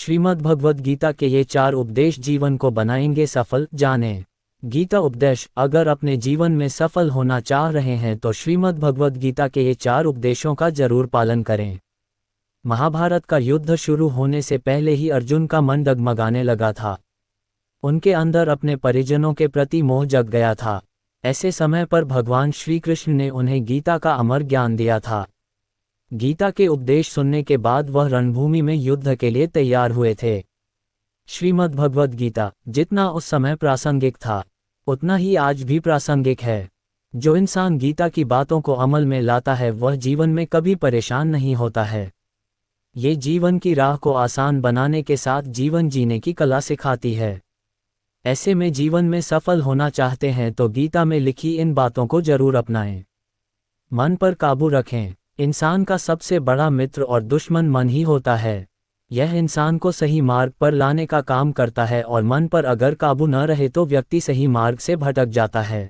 श्रीमद् भगवद गीता के ये 4 उपदेश जीवन को बनाएंगे सफल। जानें। गीता उपदेश। अगर अपने जीवन में सफल होना चाह रहे हैं तो श्रीमद् भगवद गीता के ये 4 उपदेशों का जरूर पालन करें। महाभारत का युद्ध शुरू होने से पहले ही अर्जुन का मन डगमगाने लगा था। उनके अंदर अपने परिजनों के प्रति मोह जग गया था। ऐसे समय पर भगवान श्री कृष्ण ने उन्हें गीता का अमर ज्ञान दिया था। गीता के उपदेश सुनने के बाद वह रणभूमि में युद्ध के लिए तैयार हुए थे। श्रीमद् भगवद गीता जितना उस समय प्रासंगिक था उतना ही आज भी प्रासंगिक है। जो इंसान गीता की बातों को अमल में लाता है वह जीवन में कभी परेशान नहीं होता है। ये जीवन की राह को आसान बनाने के साथ जीवन जीने की कला सिखाती है। ऐसे में जीवन में सफल होना चाहते हैं तो गीता में लिखी इन बातों को जरूर अपनाएं। मन पर काबू रखें। इंसान का सबसे बड़ा मित्र और दुश्मन मन ही होता है। यह इंसान को सही मार्ग पर लाने का काम करता है और मन पर अगर काबू न रहे तो व्यक्ति सही मार्ग से भटक जाता है।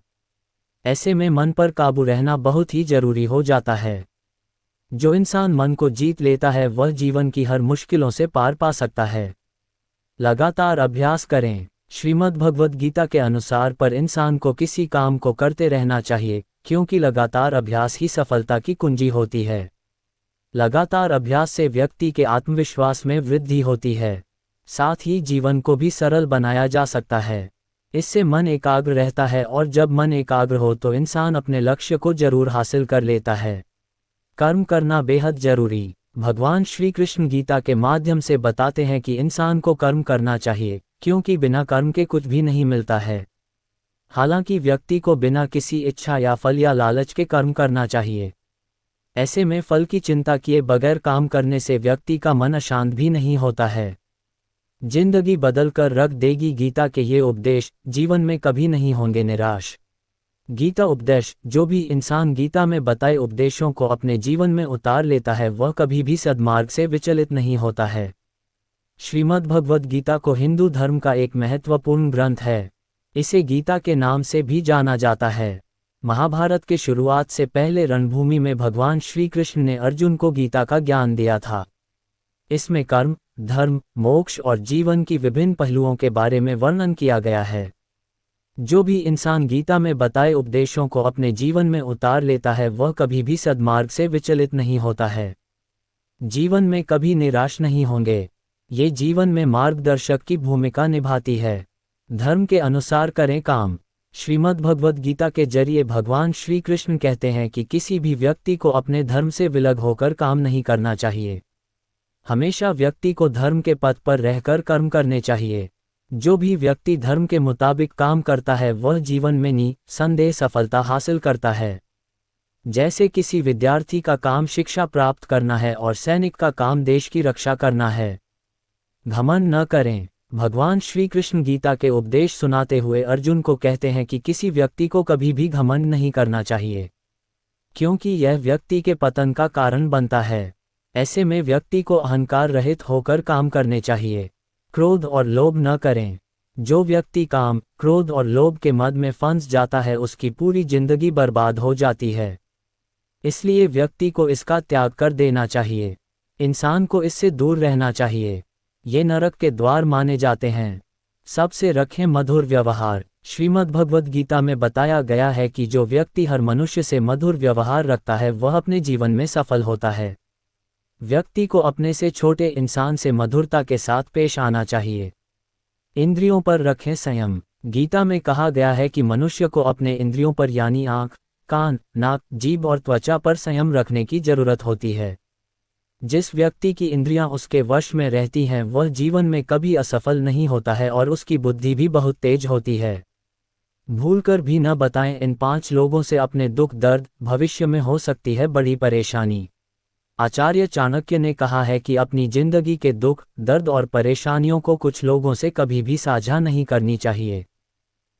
ऐसे में मन पर काबू रहना बहुत ही जरूरी हो जाता है। जो इंसान मन को जीत लेता है वह जीवन की हर मुश्किलों से पार पा सकता है। लगातार अभ्यास करें। श्रीमद् भगवद गीता के अनुसार पर इंसान को किसी काम को करते रहना चाहिए, क्योंकि लगातार अभ्यास ही सफलता की कुंजी होती है। लगातार अभ्यास से व्यक्ति के आत्मविश्वास में वृद्धि होती है, साथ ही जीवन को भी सरल बनाया जा सकता है। इससे मन एकाग्र रहता है और जब मन एकाग्र हो तो इंसान अपने लक्ष्य को जरूर हासिल कर लेता है। कर्म करना बेहद जरूरी। भगवान श्री कृष्ण गीता के माध्यम से बताते हैं कि इंसान को कर्म करना चाहिए, क्योंकि बिना कर्म के कुछ भी नहीं मिलता है। हालांकि व्यक्ति को बिना किसी इच्छा या फल या लालच के कर्म करना चाहिए। ऐसे में फल की चिंता किए बगैर काम करने से व्यक्ति का मन अशांत भी नहीं होता है। जिंदगी बदल कर रख देगी। गीता के ये उपदेश जीवन में कभी नहीं होंगे निराश। गीता उपदेश। जो भी इंसान गीता में बताए उपदेशों को अपने जीवन में उतार लेता है वह कभी भी सद्मार्ग से विचलित नहीं होता है। श्रीमद् भगवद गीता को हिंदू धर्म का एक महत्वपूर्ण ग्रंथ है। इसे गीता के नाम से भी जाना जाता है। महाभारत के शुरुआत से पहले रणभूमि में भगवान श्री कृष्ण ने अर्जुन को गीता का ज्ञान दिया था। इसमें कर्म, धर्म, मोक्ष और जीवन की विभिन्न पहलुओं के बारे में वर्णन किया गया है। जो भी इंसान गीता में बताए उपदेशों को अपने जीवन में उतार लेता है वह कभी भी सद्मार्ग से विचलित नहीं होता है। जीवन में कभी निराश नहीं होंगे। ये जीवन में मार्गदर्शक की भूमिका निभाती है। धर्म के अनुसार करें काम। श्रीमद् भगवद गीता के जरिए भगवान श्री कृष्ण कहते हैं कि किसी भी व्यक्ति को अपने धर्म से विलग होकर काम नहीं करना चाहिए। हमेशा व्यक्ति को धर्म के पथ पर रहकर कर्म करने चाहिए। जो भी व्यक्ति धर्म के मुताबिक काम करता है वह जीवन में निसंदेह सफलता हासिल करता है। जैसे किसी विद्यार्थी का काम शिक्षा प्राप्त करना है और सैनिक का काम देश की रक्षा करना है। घमंड न करें। भगवान श्री कृष्ण गीता के उपदेश सुनाते हुए अर्जुन को कहते हैं कि किसी व्यक्ति को कभी भी घमंड नहीं करना चाहिए, क्योंकि यह व्यक्ति के पतन का कारण बनता है। ऐसे में व्यक्ति को अहंकार रहित होकर काम करने चाहिए। क्रोध और लोभ न करें। जो व्यक्ति काम, क्रोध और लोभ के मद में फंस जाता है उसकी पूरी जिंदगी बर्बाद हो जाती है। इसलिए व्यक्ति को इसका त्याग कर देना चाहिए। इंसान को इससे दूर रहना चाहिए। ये नरक के द्वार माने जाते हैं। सबसे रखें मधुर व्यवहार। श्रीमद् भगवद गीता में बताया गया है कि जो व्यक्ति हर मनुष्य से मधुर व्यवहार रखता है वह अपने जीवन में सफल होता है। व्यक्ति को अपने से छोटे इंसान से मधुरता के साथ पेश आना चाहिए। इंद्रियों पर रखें संयम। गीता में कहा गया है कि मनुष्य को अपने इंद्रियों पर यानी आँख, कान, नाक, जीभ और त्वचा पर संयम रखने की जरूरत होती है। जिस व्यक्ति की इंद्रियां उसके वश में रहती हैं वह जीवन में कभी असफल नहीं होता है और उसकी बुद्धि भी बहुत तेज होती है। भूलकर भी न बताएं। इन 5 लोगों से अपने दुख दर्द भविष्य में हो सकती है बड़ी परेशानी। आचार्य चाणक्य ने कहा है कि अपनी जिंदगी के दुख, दर्द और परेशानियों को कुछ लोगों से कभी भी साझा नहीं करनी चाहिए।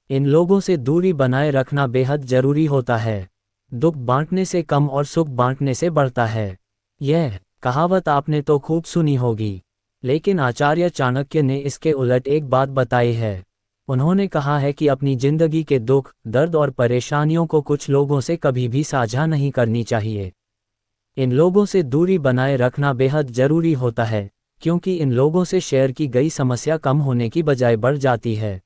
इन लोगों से दूरी बनाए रखना बेहद जरूरी होता है। दुख बांटने से कम और सुख बांटने से बढ़ता है। यह कहावत आपने तो खूब सुनी होगी, लेकिन आचार्य चाणक्य ने इसके उलट एक बात बताई है। उन्होंने कहा है कि अपनी जिंदगी के दुख, दर्द और परेशानियों को कुछ लोगों से कभी भी साझा नहीं करनी चाहिए। इन लोगों से दूरी बनाए रखना बेहद जरूरी होता है, क्योंकि इन लोगों से शेयर की गई समस्या कम होने की बजाय बढ़ जाती है।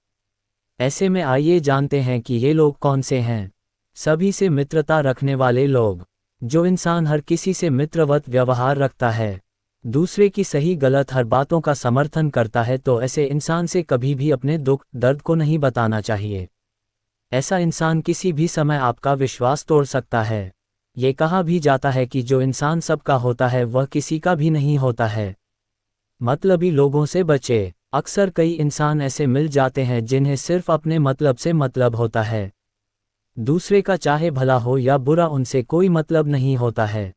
ऐसे में आइए जानते हैं कि ये लोग कौन से हैं। सभी से मित्रता रखने वाले लोग। जो इंसान हर किसी से मित्रवत व्यवहार रखता है, दूसरे की सही गलत हर बातों का समर्थन करता है, तो ऐसे इंसान से कभी भी अपने दुख दर्द को नहीं बताना चाहिए। ऐसा इंसान किसी भी समय आपका विश्वास तोड़ सकता है। ये कहा भी जाता है कि जो इंसान सबका होता है वह किसी का भी नहीं होता है। मतलबी लोगों से बचे। अक्सर कई इंसान ऐसे मिल जाते हैं जिन्हें सिर्फ अपने मतलब से मतलब होता है। दूसरे का चाहे भला हो या बुरा उनसे कोई मतलब नहीं होता है।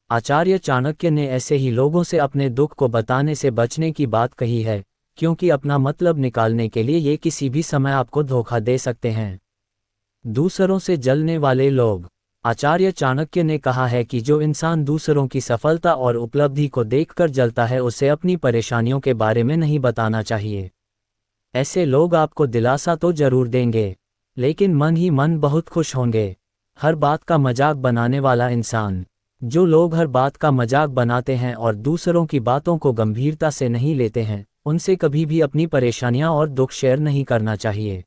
आचार्य चाणक्य ने ऐसे ही लोगों से अपने दुख को बताने से बचने की बात कही है, क्योंकि अपना मतलब निकालने के लिए ये किसी भी समय आपको धोखा दे सकते हैं। दूसरों से जलने वाले लोग। आचार्य चाणक्य ने कहा है कि जो इंसान दूसरों की सफलता और उपलब्धि को देखकर जलता है उसे अपनी परेशानियों के बारे में नहीं बताना चाहिए। ऐसे लोग आपको दिलासा तो जरूर देंगे, लेकिन मन ही मन बहुत खुश होंगे। हर बात का मजाक बनाने वाला इंसान। जो लोग हर बात का मजाक बनाते हैं और दूसरों की बातों को गंभीरता से नहीं लेते हैं, उनसे कभी भी अपनी परेशानियां और दुख शेयर नहीं करना चाहिए।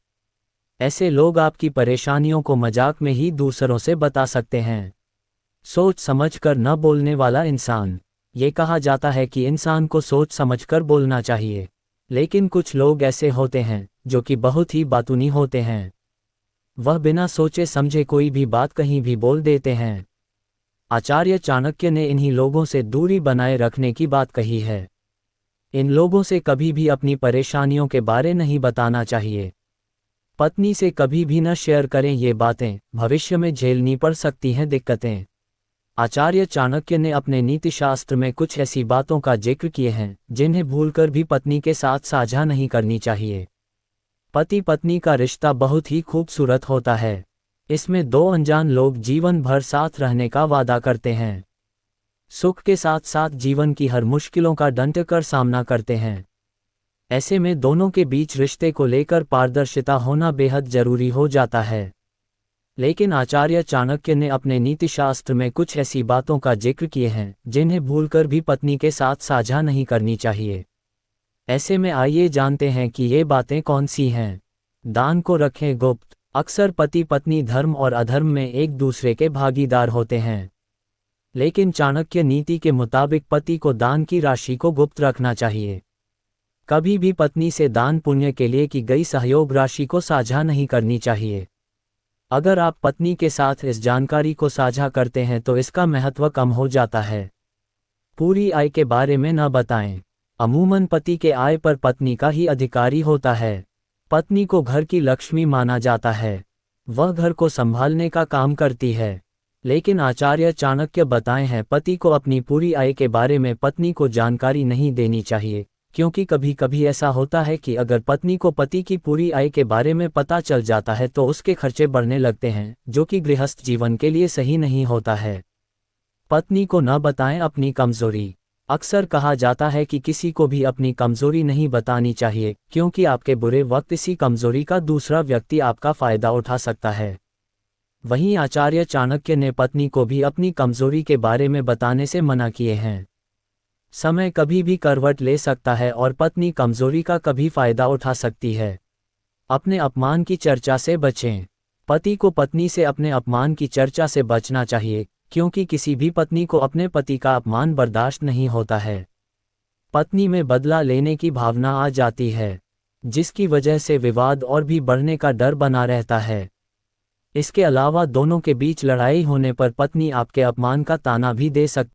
ऐसे लोग आपकी परेशानियों को मजाक में ही दूसरों से बता सकते हैं। सोच समझकर न बोलने वाला इंसान। ये कहा जाता है कि इंसान को सोच समझकर बोलना चाहिए, लेकिन कुछ लोग ऐसे होते हैं जो कि बहुत ही बातूनी होते हैं। वह बिना सोचे समझे कोई भी बात कहीं भी बोल देते हैं। आचार्य चाणक्य ने इन्हीं लोगों से दूरी बनाए रखने की बात कही है। इन लोगों से कभी भी अपनी परेशानियों के बारे नहीं बताना चाहिए। पत्नी से कभी भी न शेयर करें ये बातें, भविष्य में झेलनी पड़ सकती हैं दिक्कतें। आचार्य चाणक्य ने अपने नीतिशास्त्र में कुछ ऐसी बातों का जिक्र किए हैं जिन्हें भूलकर भी पत्नी के साथ साझा नहीं करनी चाहिए। पति पत्नी का रिश्ता बहुत ही खूबसूरत होता है। इसमें दो अनजान लोग जीवन भर साथ रहने का वादा करते हैं। सुख के साथ साथ जीवन की हर मुश्किलों का डंटकर सामना करते हैं। ऐसे में दोनों के बीच रिश्ते को लेकर पारदर्शिता होना बेहद जरूरी हो जाता है। लेकिन आचार्य चाणक्य ने अपने नीतिशास्त्र में कुछ ऐसी बातों का जिक्र किए हैं जिन्हें भूलकर भी पत्नी के साथ साझा नहीं करनी चाहिए। ऐसे में आइए जानते हैं कि ये बातें कौन सी हैं। दान को रखें गुप्त। अक्सर पति पत्नी धर्म और अधर्म में एक दूसरे के भागीदार होते हैं, लेकिन चाणक्य नीति के मुताबिक पति को दान की राशि को गुप्त रखना चाहिए। कभी भी पत्नी से दान पुण्य के लिए की गई सहयोग राशि को साझा नहीं करनी चाहिए। अगर आप पत्नी के साथ इस जानकारी को साझा करते हैं तो इसका महत्व कम हो जाता है। पूरी आय के बारे में न बताएं। अमूमन पति के आय पर पत्नी का ही अधिकारी होता है। पत्नी को घर की लक्ष्मी माना जाता है। वह घर को संभालने का काम करती है। लेकिन आचार्य चाणक्य बताए हैं पति को अपनी पूरी आय के बारे में पत्नी को जानकारी नहीं देनी चाहिए, क्योंकि कभी कभी ऐसा होता है कि अगर पत्नी को पति की पूरी आय के बारे में पता चल जाता है तो उसके खर्चे बढ़ने लगते हैं, जो कि गृहस्थ जीवन के लिए सही नहीं होता है। पत्नी को न बताएं अपनी कमजोरी। अक्सर कहा जाता है कि किसी को भी अपनी कमजोरी नहीं बतानी चाहिए, क्योंकि आपके बुरे वक्त इसी कमजोरी का दूसरा व्यक्ति आपका फायदा उठा सकता है। वहीं आचार्य चाणक्य ने पत्नी को भी अपनी कमजोरी के बारे में बताने से मना किए हैं। समय कभी भी करवट ले सकता है और पत्नी कमजोरी का कभी फायदा उठा सकती है। अपने अपमान की चर्चा से बचें। पति को पत्नी से अपने अपमान की चर्चा से बचना चाहिए, क्योंकि किसी भी पत्नी को अपने पति का अपमान बर्दाश्त नहीं होता है। पत्नी में बदला लेने की भावना आ जाती है, जिसकी वजह से विवाद और भी बढ़ने का डर बना रहता है। इसके अलावा दोनों के बीच लड़ाई होने पर पत्नी आपके अपमान का ताना भी दे सकती है।